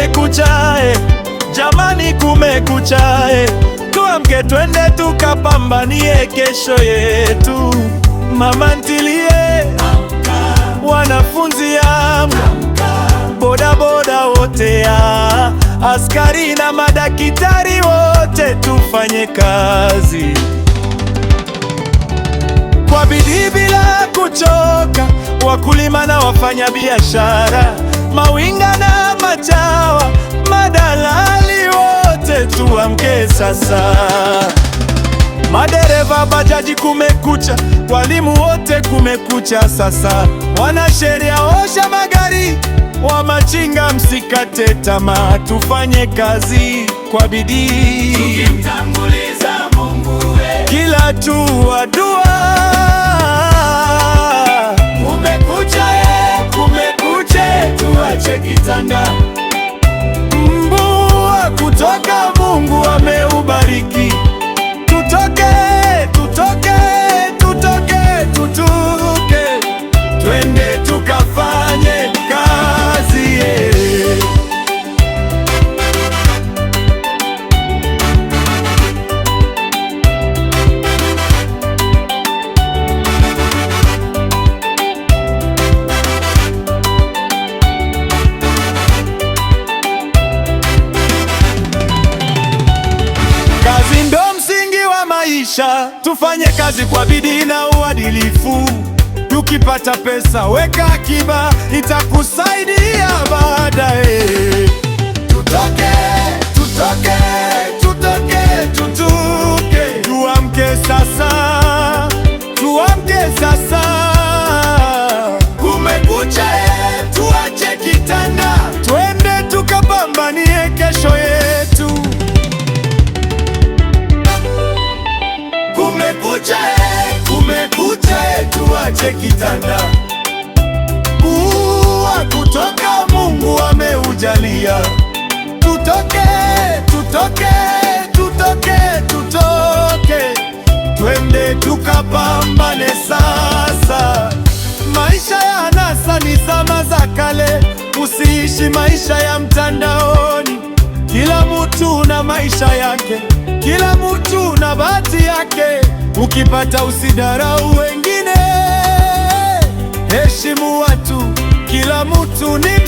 kumekucha, jamani kumekucha, tuamke twende tukapambanie kesho yetu. Mama ntilie, wanafunzi boda boda wote askari na madakitari wote tufanye kazi kwa bidii bila kuchoka, wakulima na wafanya biashara, mawinga na machawa, madalali wote tuamke sasa. Madereva bajaji kumekucha, walimu wote kumekucha sasa, wanasheria osha magari, wa machinga msikate tamaa, tufanye kazi kwa bidii tukimtanguliza Mungu kila hatua dua. Kumekucha, kumekucha, tuache kitanda. Mbua kutoka Mungu ameubariki, tutoke, tutoke, tutoke, tutoke, twende tukafanye kazi Kazi ndo msingi wa maisha, tufanye kazi kwa bidii na uadilifu. Tukipata pesa weka akiba, itakusaidia baadaye. Tutoke, tutoke, tutoke, tutoke, tuamke sasa, tuamke sasa. Kumekucha, tuache kitanda, twende tukapambanie kesho yetu. Kumekucha, kumekucha, tuache kitanda. Ua kutoka Mungu ameujalia, tutoke, tutoke, tutoke, tutoke, twende tukapambane sasa. Maisha ya anasa ni zama za kale, usiishi maisha ya mtandaoni. Kila mtu na maisha yake, kila mtu na bahati yake. Ukipata usidharau wengine, heshimu watu, kila mtu ni